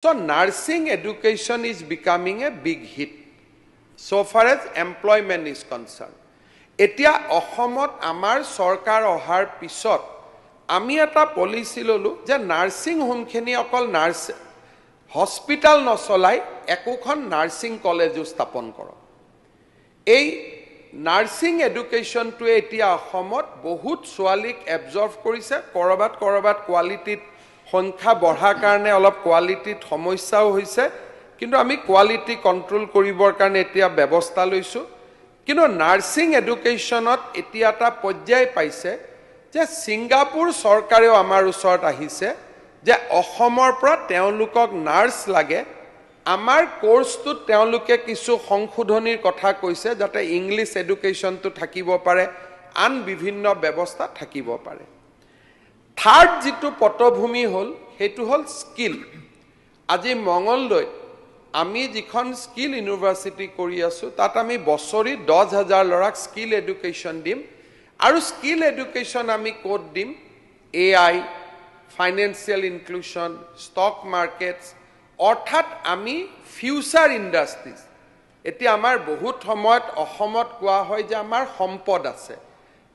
So nursing education is becoming a big hit so far as employment is concerned. Etia অসমত আমাৰ সৰকাৰ অহাৰ পিছত আমি এটা পলিসি ললো যে নাৰ্সিং হোমখিনি অকল নাৰ্স হস্পিটাল নচলাই একোখন নাৰ্সিং কলেজও স্থাপন কৰক। এই নাৰ্সিং এডুকেশনটোৱে এতিয়া অসমত বহুত ছোৱালীক এবজৰ্ভ কৰিছে। কৰবাত কোৱালিটিত সংখ্যা বঢ়াৰ কাৰণে অলপ কোৱালিটিত সমস্যাও হৈছে, কিন্তু আমি কোৱালিটি কন্ট্ৰোল কৰিবৰ কাৰণে এতিয়া ব্যৱস্থা লৈছো। কিন্তু নাৰ্সিং এডুকেশনত এতিয়া এটা পৰ্যায় পাইছে যে সিঙ্গাপুৰ চৰকাৰেও আমাৰ ওচৰত আহিছে যে অসমৰ পৰা তেওঁলোকক নাৰ্স লাগে। আমাৰ কোৰ্সটো তেওঁলোকে কিছু সংশোধনীৰ কথা কৈছে যাতে ইংলিশ এডুকেশনটো থাকিব পাৰে, আন বিভিন্ন ব্যৱস্থা থাকিব পাৰে। থাৰ্ড যেটো পটভূমি হল হেতু হল স্কিল। আজি মঙ্গলদৈ আমি যিখন স্কিল ইউনিভাৰ্সিটি কৰি আছো তাত আমি বছৰি 10,000 লৰাক স্কিল এডুকেশন দিম। আৰু স্কিল এডুকেশন আমি কোড দিম AI, ফাইনেন্সিয়াল ইনক্লুশন, ষ্টক মাৰ্কেটস, অৰ্থাৎ আমি ফিউচাৰ ইন্ডাস্ট্ৰিজ। এতিয়া আমাৰ বহুত সময়ত অসমত কোৱা হয় যে আমাৰ সম্পদ আছে,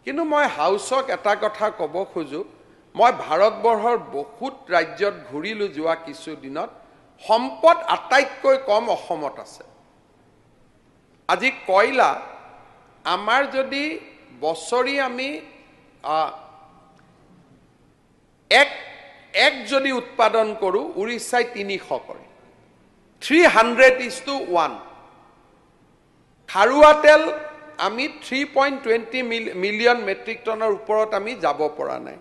কিন্তু মই হাউসক এটা কথা ক'ব খোজো, মই ভাৰতবৰ্ষৰ বহুত ৰাজ্যত ঘূৰিলো যোৱা কিছু দিনত, সম্পদ আটাইতকৈ কম অসমত আছে। আজি কয়লা আমাৰ যদি বছৰি আমি এক যদি উৎপাদন কৰো উৰিষ্যাই 300 কৰে, 300:1। খাৰুৱা তেল আমি 3.20 মিলিয়ন মেট্ৰিক টনৰ ওপৰত আমি যাব পৰা নাই।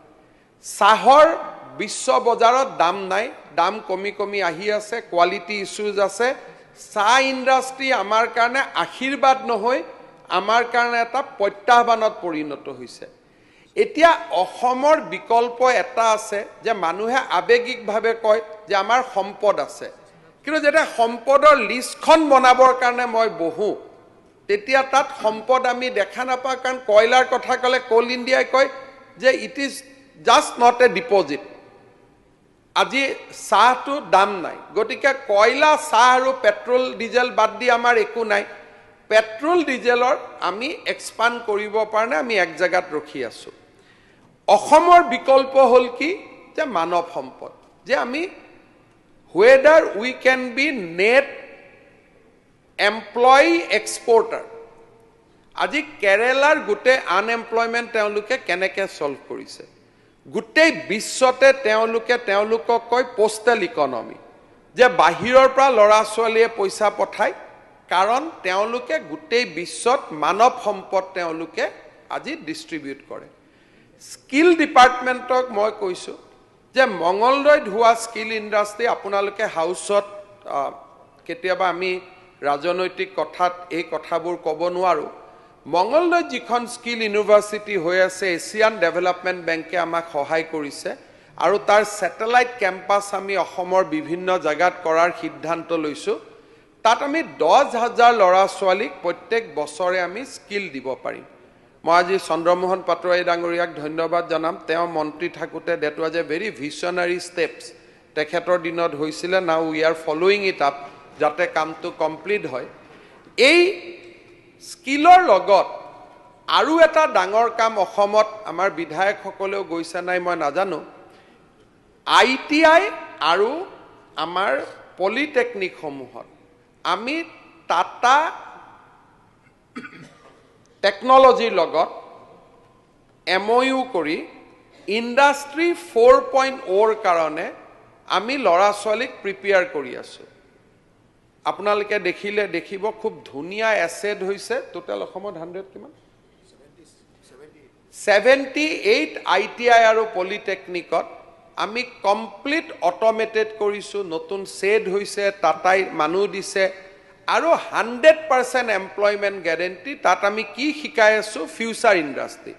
চাহৰ বিশ্ব বজাৰত দাম নাই, দাম কমি আহি আছে, কোৱালিটি ইস্যুজ আছে। চাহ ইন্ডাস্ট্ৰি আমাৰ কাৰণে আশীৰ্বাদ নহয়, আমাৰ কাৰণে এটা প্ৰত্যাহ্বানত পৰিণত হৈছে। এতিয়া অসমৰ বিকল্প এটা আছে যে মানুহে আবেগিকভাৱে কয় যে আমাৰ সম্পদ আছে, কিন্তু যেতিয়া সম্পদৰ লিষ্টখন বনাবৰ কাৰণে মই বহো তেতিয়া তাত সম্পদ আমি দেখা নাপাওঁ। কাৰণ কয়লাৰ কথা ক'লে কোল ইণ্ডিয়াই কয় যে it is just not a deposit. আজি চাহটো দাম নাই, গতিকে কয়লা, চাহ আৰু পেট্ৰল ডিজেল বাদ দি আমাৰ একো নাই। পেট্ৰল ডিজেলৰ আমি এক্সপান্ড কৰিব পৰা নাই, আমি এক জায়গাত ৰখি আছো। অসমৰ বিকল্প হল কি যে মানৱ সম্পদ, যে আমি whether we can be net employee exporter। আজি কেৰেলাৰ গোটেই আনএমপ্লয়মেন্ট তেওঁলোকে কেনেকে সলভ কৰিছে, গোটেই বিশ্বতে তেওঁলোকক কয় পোষ্টেল ইকনমি, যে বাহিৰৰ পৰা ল'ৰা ছোৱালীয়ে পইচা পঠায়, কাৰণ তেওঁলোকে গোটেই বিশ্বত মানৱ সম্পদ তেওঁলোকে আজি ডিস্ট্ৰিবিউট কৰে। স্কিল ডিপাৰ্টমেণ্টক মই কৈছো যে মঙ্গলদৈত হোৱা স্কিল ইন্ডাস্ট্ৰি আপোনালোকে হাউসত কেতিয়াবা আমি ৰাজনৈতিক কথাত এই কথাবোৰ ক'ব নোৱাৰো। মঙ্গলদৈত যিখন স্কিল ইউনিভাৰ্সিটি হৈ আছে এছিয়ান ডেভেলপমেন্ট বেংকে আমাক সহায় কৰিছে, আৰু তাৰ স্যাটেলাইট ক্যাম্পাস আমি অসমৰ বিভিন্ন জায়গাত কৰাৰ সিদ্ধান্ত লৈছো। তাত আমি 10,000 ল'ৰা ছোৱালীক প্ৰত্যেক বছৰে আমি স্কিল দিব পাৰিম। মই আজি চন্দ্ৰমোহন পাটোৱাৰী ডাঙৰীয়াক ধন্যবাদ জনাম, তেওঁ মন্ত্ৰী থাকোতে that was a very visionary steps তেখেতৰ দিনত হৈছিলে। Now we are following it up যাতে কামটো কমপ্লিট হয়। এই স্কিলৰ লগত আৰু এটা ডাঙৰ কাম অসমত আমাৰ বিধায়কসকলেও গৈছে নাই মই নাজানো, ITI আৰু আমাৰ পলিটেকনিক সমূহত আমি টাটা টেকনলজিৰ লগত MOU কৰি ইন্ডাস্ট্ৰি 4.0 কাৰণে আমি ল'ৰা ছোৱালীক প্ৰিপেয়াৰ কৰি আছো। আপোনালোকে দেখিব খুব ধুনীয়া এছেড হৈছে। টোটাল অসমত 100 কিমান 78 ITI আৰু পলিটেকনিকত আমি কমপ্লিট অটোমেটেড কৰিছো, নতুন সেড হৈছে, টাটাই মানুহ দিছে, আৰু 100% এমপ্লয়মেন্ট গ্যাৰেন্টি। তাত আমি কি শিকাই আছো, future industry,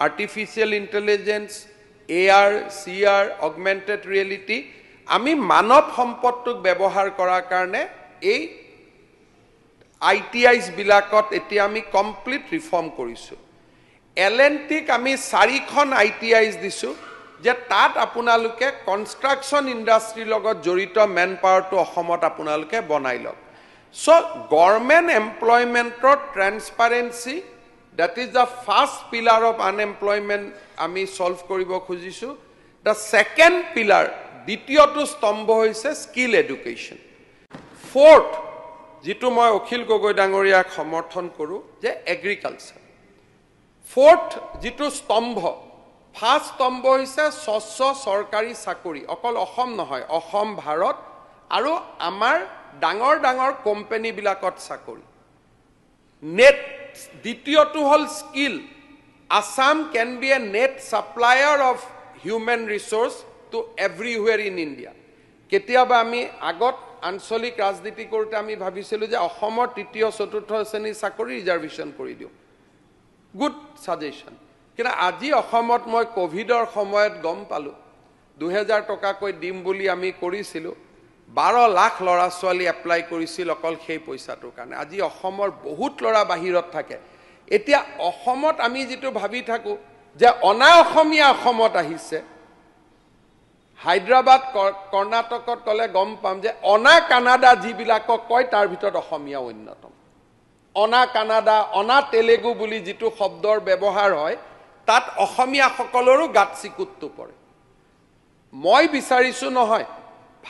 artificial intelligence, AR, CR, augmented reality. আমি মানৱ সম্পদটোক ব্যৱহাৰ কৰাৰ কাৰণে এই ITIs বিলাকত এতিয়া আমি কমপ্লিট ৰিফৰ্ম কৰিছো। L&Tক আমি 4খন ITIs দিছো, যে তাত আপোনালোকে কনষ্ট্ৰাকশ্যন ইণ্ডাষ্ট্ৰীৰ লগত জড়িত মেন পাৱাৰটো অসমত আপোনালোকে বনাই লওক সো গভৰ্নমেণ্ট এমপ্লয়মেণ্টৰ transparency that is the first pillar of unemployment আমি solve কৰিব খুজিছো the second pillar দ্বিতীয়টো স্তম্ভ হৈছে skill education fourth যেটো মই অখিল গগৈ ডাঙৰীয়াক সমৰ্থন কৰো যে agriculture fourth যেটো স্তম্ভ ফাৰ্ষ্ট স্তম্ভ হৈছে স্বচ্ছ চৰকাৰী চাকৰি অকল অসম নহয় অসম ভাৰত আৰু আমাৰ ডাঙৰ ডাঙৰ কোম্পানী বিলাকত চাকৰি net দ্বিতীয়টো হল skill Assam can be a net supplier of human resource to everywhere in India কেতিয়াবা আমি আগত আঞ্চলিক ৰাজনীতি কৰোতে আমি ভাবিছিলো যে অসমৰ তৃতীয় চতুৰ্থ শ্ৰেণীৰ চাকৰি ৰিজাৰ্ভেশন কৰি দিও গুড সাজেশন কিন্তু আজি অসমত মই কোভিডৰ সময়ত গম পালো 2000 টকা কৈ দিম বুলি আমি কৰিছিলো 12 লাখ লৰা ছোৱালী এপ্লাই কৰিছিল অকল সেই পইচাটোৰ কাৰণে আজি অসমৰ বহুত লৰা বাহিৰত থাকে এতিয়া অসমত আমি যেটো ভাবি থাকো যে অনা অসমীয়া অসমত আহিছে হায়দৰাবাদ কৰ্ণাটকত কলে গম পাম যে অনা কানাডা যিবিলাকক কয় তাৰ ভিতৰত অসমীয়া অন্যতম অনা কানাডা অনা তেলেগু বুলি যেটো শব্দৰ ব্যৱহাৰ হয় তাত অসমীয়া সকলৰো গাত চিকুটটো পৰে মই বিচাৰিছো নহয়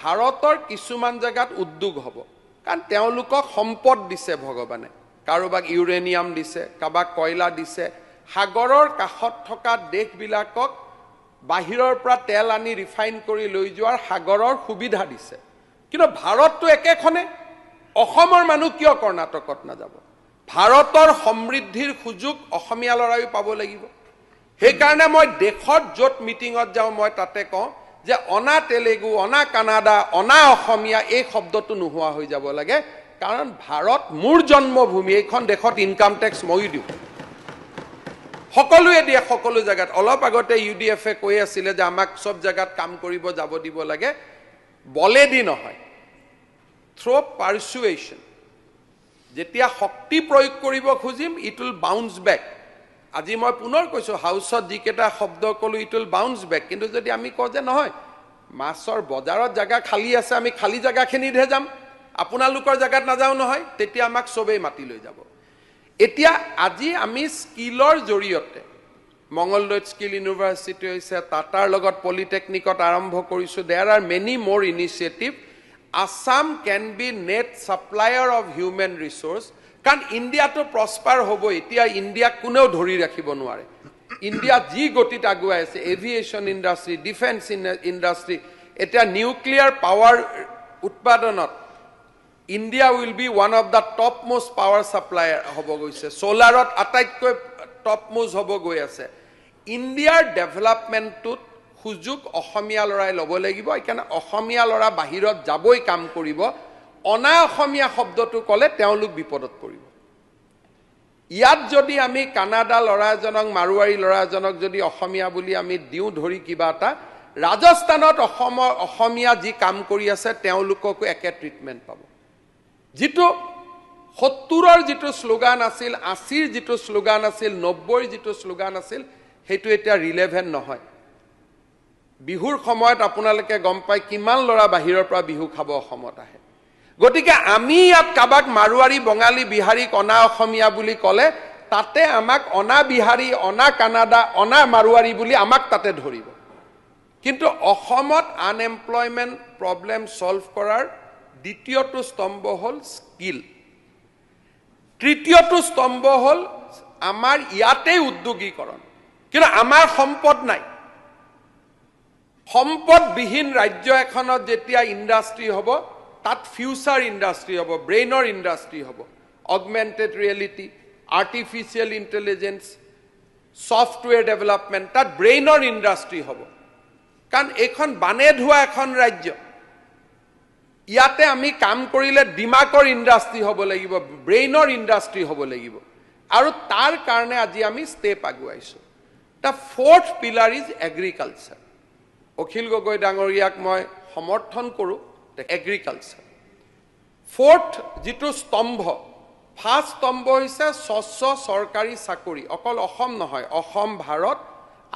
ভাৰতৰ কিছুমান জায়গাত উদ্যোগ হ'ব কাৰণ তেওঁলোকক সম্পদ দিছে ভগৱানে কাৰোবাক ইউৰেনিয়াম দিছে কাবাক কয়লা দিছে সাগৰৰ কাষত থকা দেশবিলাকক বাহিৰৰ পৰা তেল আনি ৰিফাইন কৰি লৈ যোৱাৰ সাগৰৰ সুবিধা দিছে কিন্তু ভাৰতটো একেখনে অসমৰ মানুহ কিয় কৰ্ণাটকত না যাব ভাৰতৰ সমৃদ্ধিৰ সুযোগ অসমীয়া লৰাই পাব লাগিব সেই কাৰণে মই দেশত যত মিটিংত যাও মই তাতে কওঁ যে অনা তেলেগু অনা কানাডা অনা অসমীয়া এই শব্দটো নোহোৱা হৈ যাব লাগে কাৰণ ভাৰত মোৰ জন্মভূমি এইখন দেশত ইনকাম ট্যাক্স মই দিও সকলোৱে দিয়ে সকলো জায়গাত অলপ আগতে ইউডিএফ এ কৈ আছিল যে আমাক সব জায়গাত কাম কৰিব যাব দিব লাগে বলেদি নহয় থ্ৰু পাৰসুৱেশ্যন যেতিয়া শক্তি প্ৰয়োগ কৰিব খুজিম ইট উইল বাউন্স বেক আজি মই পুনৰ কৈছো হাউসত যিকেটা শব্দ কলো ইট উইল বাউন্স বেক কিন্তু যদি আমি কও যে নহয় মাছৰ বজাৰত জায়গা খালি আছে আমি খালি জায়গাখিনিতহে যাম আপোনালোকৰ জায়গাত না যাও নহয় তেতিয়া আমাক সবেই মাটি লৈ যাব এতিয়া আজি আমি স্কিলৰ জৰিয়তে মঙ্গলদৈত স্কিল ইউনিভাৰ্সিটি হৈছে টাটাৰ লগত পলিটেকনিকত আৰম্ভ কৰিছো দেয়াৰ আৰ মেনি মোৰ initiative Assam can be net supplier of human resource কাৰণ ইন্ডিয়াটো প্ৰসপাৰ হ'ব এতিয়া ইন্ডিয়া কোনেও ধৰি ৰাখিব নোৱাৰে ইন্ডিয়া যি গতিত আগুৱাই আছে এভিয়েশন ইন্ডাষ্ট্ৰি ডিফেন্স ইন্ডাষ্ট্ৰি এটা নিউক্লিয়াৰ পাৱাৰ উৎপাদনত India will be one of the top most power supplier হ'ব গৈছে সোলাৰত আটাইতকৈ টপ মোস্ট হ'ব গৈ আছে ইন্ডিয়াৰ ডেভেলপমেন্টটোত সুযোগ অসমীয়া লৰাই ল'ব লাগিব কাৰণ অসমীয়া লৰা বাহিৰত যাবই কাম কৰিব অনা অসমীয়া শব্দটো কলে তেওঁলোক বিপদত পৰিব ইয়াত যদি আমি কানাডা লৰাজনক মাৰুৱাৰী লৰাজনক যদি অসমীয়া বুলি আমি দিও ধৰি কিবা এটা ৰাজস্থানত অসমীয়া যি কাম কৰি আছে তেওঁলোককো একে ট্ৰিটমেন্ট পাব যেটো 70ৰ যেটো স্লোগান আছিল 80ৰ যেটো স্লোগান আছিল 90ৰ যেটো স্লোগান আছিল হেতু এতিয়া ৰিলেভেন্ট নহয় বিহুৰ সময়ত আপোনালোকে গম পাই কিমান লৰা বাহিৰৰ পৰা বিহু খাব অসমত আহে গতিকে আমি ইয়াত কাবাক মাৰুৱাৰী বঙালী বিহাৰী অনা অসমীয়া বুলি কলে তাতে আমাক অনা বিহাৰী অনা কানাডা অনা মাৰুৱাৰী বুলি আমাক তাতে ধৰিব কিন্তু অসমত আনএমপ্লয়মেন্ট প্ৰবলেম সলভ কৰাৰ দ্বিতীয়টো স্তম্ভ হল স্কিল তৃতীয়টো স্তম্ভ হল আমাৰ ইয়াতে উদ্যোগীকৰণ কিন্তু আমাৰ সম্পদ নাই সম্পদ বিহীন ৰাজ্য এখনত যেতিয়া ইন্ডাষ্ট্ৰি হ'ব তাত ফিউচাৰ ইন্ডাষ্ট্ৰি হ'ব ব্ৰেইনৰ ইন্ডাষ্ট্ৰি হ'ব augmented reality artificial intelligence software development তাত ব্ৰেইনৰ ইন্ডাষ্ট্ৰি হ'ব কাৰণ এখন বানে ধোৱা এখন ৰাজ্য ইয়াতে আমি কাম কৰিলে দিমাকৰ ইন্ডাষ্ট্ৰি হ'ব লাগিব ব্ৰেইনৰ ইন্ডাষ্ট্ৰি হ'ব লাগিব আৰু তাৰ কাৰণে আজি আমি ষ্টেপ আগুৱাইছো the fourth pillar is agriculture Akhil Gogoi ডাঙৰীয়াক মই সমৰ্থন কৰো এগ্ৰিকালচাৰ ফৰ্থ যেটো স্তম্ভ ফাৰ্ষ্ট স্তম্ভ হৈছে স্বচ্ছ চৰকাৰী চাকৰি অকল অসম নহয় অসম ভাৰত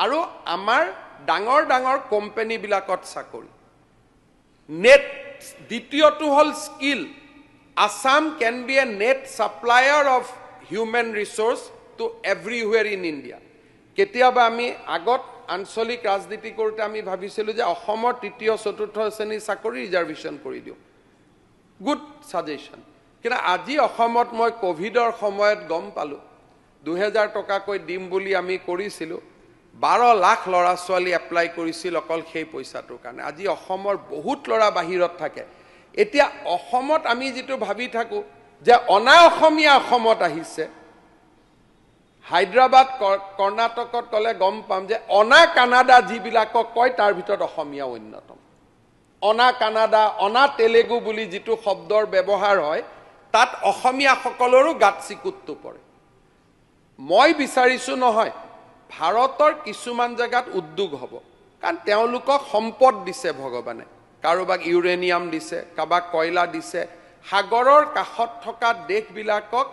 আৰু আমাৰ ডাঙৰ ডাঙৰ কোম্পানীবিলাকত চাকৰি নেট দ্বিতীয়টো হ'ল skill Assam can be a net supplier of human resource to everywhere in India কেতিয়াবা আমি আগত আঞ্চলিক ৰাজনীতি কৰোঁতে আমি ভাবিছিলোঁ যে অসমৰ তৃতীয় চতুৰ্থ শ্ৰেণীৰ চাকৰি ৰিজাৰ্ভেশ্যন কৰি দিওঁ গুড ছাজেশ্যন কিন্তু আজি অসমত মই কোভিডৰ সময়ত গম পালোঁ 2000 টকাকৈ দিম বুলি আমি কৰিছিলোঁ 12 লাখ ল'ৰা ছোৱালী এপ্লাই কৰিছিল অকল সেই পইচাটোৰ কাৰণে আজি অসমৰ বহুত ল'ৰা বাহিৰত থাকে এতিয়া অসমত আমি যেটো ভাবি থাকো যে অনা অসমীয়া অসমত আহিছে হায়দৰাবাদ কৰ্ণাটকত কলে গম পাম যে অনা কানাডা যিবিলাকক কয় তাৰ ভিতৰত অসমীয়া অন্যতম অনা কানাডা অনা তেলেগু বুলি যেটো শব্দৰ ব্যৱহাৰ হয় তাত অসমীয়া সকলৰো গাত চিকুটটো পৰে মই বিচাৰিছো নহয় ভাৰতৰ কিছুমান জায়গাত উদ্যোগ হ'ব কাৰণ তেওঁলোকক সম্পদ দিছে ভগৱানে কাৰোবাক ইউৰেনিয়াম দিছে কাবাক কয়লা দিছে সাগৰৰ কাষত থকা দেশবিলাকক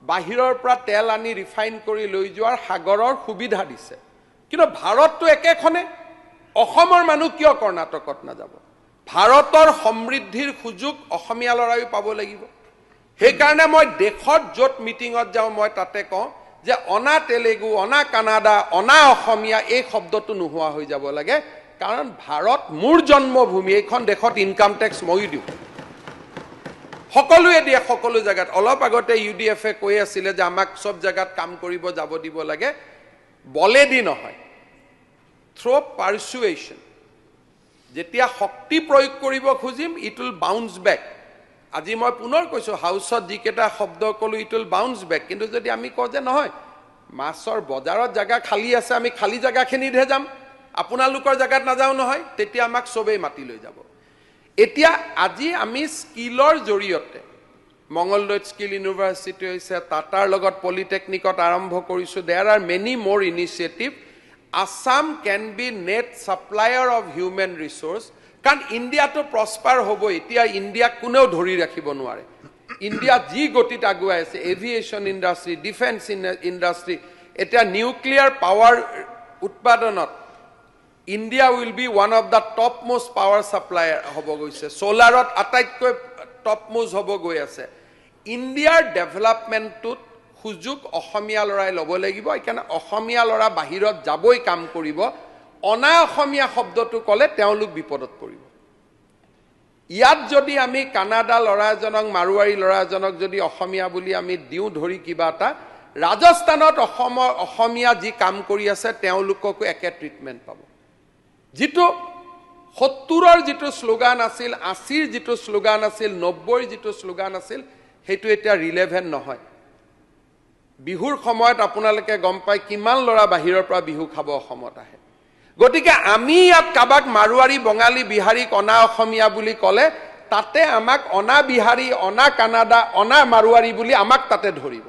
বাহিৰৰ পৰা তেল আনি ৰিফাইন কৰি লৈ যোৱাৰ সাগৰৰ সুবিধা দিছে কিন্তু ভাৰতটো একেখনে অসমৰ মানুহ কিয় কৰ্ণাটকত না যাব ভাৰতৰ সমৃদ্ধিৰ সুযোগ অসমীয়া লৰাই পাব লাগিব সেই কাৰণে মই দেশত যত মিটিংত যাও মই তাতে কওঁ যে অনা তেলেগু অনা কানাডা অনা অসমীয়া এই শব্দটো নোহোৱা হৈ যাব লাগে কাৰণ ভাৰত মোৰ জন্মভূমি এইখন দেশত ইনকাম ট্যাক্স মই দিও সকলোৱে দিয়ে সকলো জায়গাত অলপ আগতে ইউডিএফ এ কৈ আছিল যে আমাক সব জায়গাত কাম কৰিব যাব দিব লাগে বলে দি নহয় থ্ৰু পাৰসুৱেশ্যন যেতিয়া শক্তি প্ৰয়োগ কৰিব খুজিম ইট উইল বাউন্স বেক আজি মই পুনৰ কৈছো হাউসত যিকেটা শব্দ কলো ইট উইল বাউন্স বেক কিন্তু যদি আমি কওঁ যে নহয় মাছৰ বজাৰত জায়গা খালি আছে আমি খালি জায়গাখিনিতহে যাম আপোনালোকৰ জায়গাত না যাও নহয় তেতিয়া আমাক সবেই মাটি লৈ যাব এতিয়া আজি আমি স্কিলৰ জৰিয়তে মঙ্গলদৈত স্কিল ইউনিভাৰ্সিটি হৈছে টাটাৰ লগত পলিটেকনিকত আৰম্ভ কৰিছো দেয়াৰ আৰ মেনি মোৰ initiative Assam can be net supplier of human resource কাৰণ ইন্ডিয়াটো প্ৰসপাৰ হ'ব এতিয়া ইন্ডিয়া কোনেও ধৰি ৰাখিব নোৱাৰে ইন্ডিয়া যি গতিত আগুৱাই আছে এভিয়েশন ইন্ডাষ্ট্ৰি ডিফেন্স ইন্ডাষ্ট্ৰি এটা নিউক্লিয়াৰ পাৱাৰ উৎপাদনত India will be one of the topmost power supplier hobo goise solarot ataitকৈ topmost hobo goi ase India development tut সুযোগ অসমীয়া লৰাই লব লাগিব একাৰণে অসমীয়া লৰা বাহিৰত যাবই কাম কৰিব অনা অসমীয়া শব্দটো কলে তেওঁলোক বিপদত পৰিব ইয়াত যদি আমি কানাডা লৰাজনক মাৰুৱাৰী লৰাজনক যদি অসমীয়া বুলি আমি দিও ধৰি কিবাটা ৰাজস্থানত অসমীয়া যি কাম কৰি আছে তেওঁলোককো একে ট্ৰিটমেন্ট পাব যেটো 70ৰ যেটো স্লোগান আছিল 80ৰ যেটো স্লোগান আছিল 90ৰ যেটো স্লোগান আছিল হেতু এটা ৰিলেভেন্ট নহয় বিহুৰ সময়ত আপোনালোকে গম পাই কিমান লৰা বাহিৰৰ পৰা বিহু খাব অসমত আহে গতিকে আমি ইয়াত কাবাক মাৰুৱাৰী বঙালী বিহাৰী অনা অসমীয়া বুলি কলে তাতে আমাক অনা বিহাৰী অনা কানাডা অনা মাৰুৱাৰী বুলি আমাক তাতে ধৰিব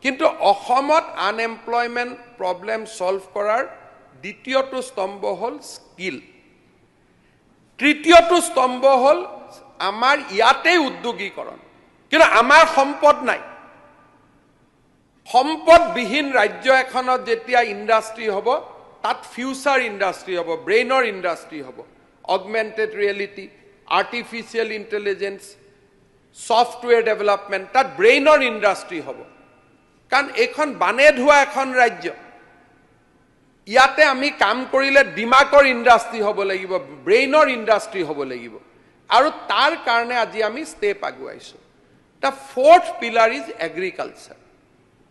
কিন্তু অসমত আনএমপ্লয়মেন্ট প্ৰবলেম সলভ কৰাৰ দ্বিতীয়টো স্তম্ভ হল স্কিল তৃতীয়টো স্তম্ভ হল আমাৰ ইয়াতে উদ্যোগীকৰণ কিন্তু আমাৰ সম্পদ নাই সম্পদ বিহীন ৰাজ্য এখনত যেতিয়া ইন্ডাষ্ট্ৰি হ'ব তাত ফিউচাৰ ইন্ডাষ্ট্ৰি হ'ব ব্ৰেইনৰ ইন্ডাষ্ট্ৰি হ'ব augmented reality artificial intelligence software development তাত ব্ৰেইনৰ ইন্ডাষ্ট্ৰি হ'ব কাৰণ এখন বানে ধোৱা এখন ৰাজ্য ইয়াতে আমি কাম কৰিলে দিমাকৰ ইন্ডাষ্ট্ৰি হ'ব লাগিব ব্ৰেইনৰ ইন্ডাষ্ট্ৰি হ'ব লাগিব আৰু তাৰ কাৰণে আজি আমি ষ্টেপ আগুৱাইছো The fourth pillar is agriculture.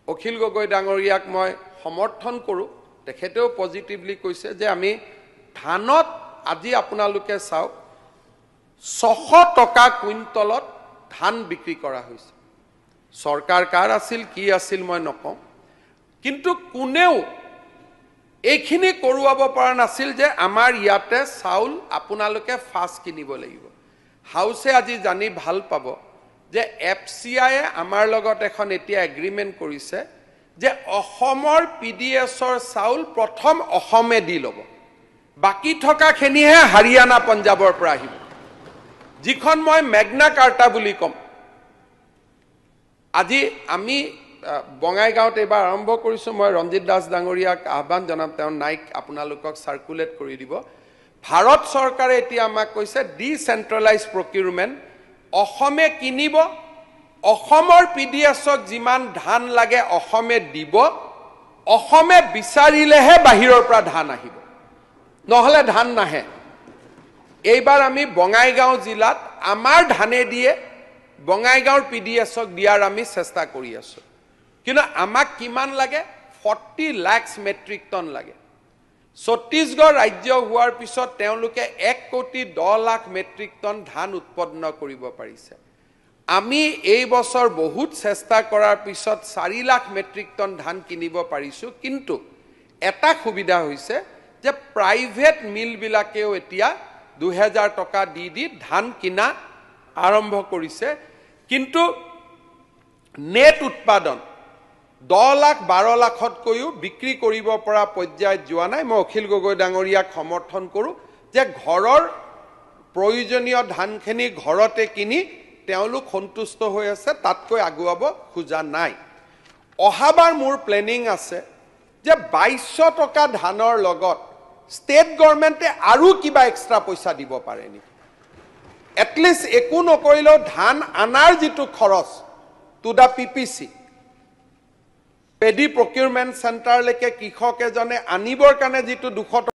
Akhil Gogoi ডাঙৰীয়াক মই সমৰ্থন কৰো তেখেতেও পজিটিভলি কৈছে যে আমি ধানত আজি আপোনালোকে চাও 600 টকা কুইণ্টলত ধান বিক্ৰী কৰা হৈছে সৰকাৰ কাৰ আছিল কি আছিল মই নকম কিন্তু কোনেও এইখিনি কৰোৱাব পৰা নাছিল যে আমাৰ ইয়াতে চাউল আপোনালোকে ফাস কিনিব লাগিব হাউসে আজি জানি ভাল পাব যে এফসিআই আমাৰ লগত এখন এতিয়া এগ্ৰিমেন্ট কৰিছে যে অসমৰ পিডিএছৰ চাউল প্ৰথম অসমে দি লব বাকি থকা খিনিহে হাৰিয়ানা পঞ্জাবৰ পৰা আহিব যিখন মই মেগনা কাৰ্টা বুলি কম আজি আমি বঙাইগাঁৱত এইবাৰ আৰম্ভ কৰিছোঁ মই ৰঞ্জিত দাস ডাঙৰীয়াক আহ্বান জনাম তেওঁ নাইক আপোনালোকক সাৰ্কুলেট কৰি দিব ভাৰত চৰকাৰে এতিয়া আমাক কৈছে ডিসেন্ট্ৰেলাইজ প্ৰকিউৰমেণ্ট অসমে কিনিব অসমৰ পিডিএছক যিমান ধান লাগে অসমে দিব অসমে বিচাৰিলেহে বাহিৰৰ পৰা ধান আহিব নহলে ধান নাহে এইবাৰ আমি বঙাইগাঁও জিলাত আমাৰ ধানে দিয়ে বঙাইগাঁওৰ পিডিএছক দিয়াৰ আমি চেষ্টা কৰি আছো কিন্তু আমাক কিমান লাগে 40 লাখ মেট্ৰিক টন লাগে ছত্তীশগড় ৰাজ্য হোৱাৰ পিছত তেওঁলোকে 1,10,00,000 মেট্ৰিক টন ধান উৎপন্ন কৰিব পাৰিছে আমি এই বছৰ বহুত চেষ্টা কৰাৰ পিছত 4 লাখ মেট্ৰিক টন ধান কিনিব পাৰিছো কিন্তু এটা সুবিধা হৈছে যে প্ৰাইভেট মিল বিলাকেও এতিয়া 2000 টকা দি ধান কিনা আৰম্ভ কৰিছে কিন্তু নেট উৎপাদন 10 লাখ 12 লাখতকৈও বিক্ৰী কৰিব পৰা পৰ্যায়ত যোৱা নাই মই অখিল গগৈ ডাঙৰীয়াক সমৰ্থন কৰো যে ঘৰৰ প্ৰয়োজনীয় ধানখিনি ঘৰতে কিনি তেওঁলোক সন্তুষ্ট হৈ আছে তাতকৈ আগুৱাব খোজা নাই অহাবাৰ মোৰ প্লেনিং আছে যে 2200 টকা ধানৰ লগত ষ্টেট গভৰ্ণমেণ্টে আৰু কিবা এক্সট্ৰা পইচা দিব পাৰে নি এটলিষ্ট একো নকৰিলেও ধান আনাৰ যিটো খৰচ to the PPC paddy procurement চেণ্টাৰলৈকে কৃষক এজনে আনিবৰ কাৰণে যিটো 200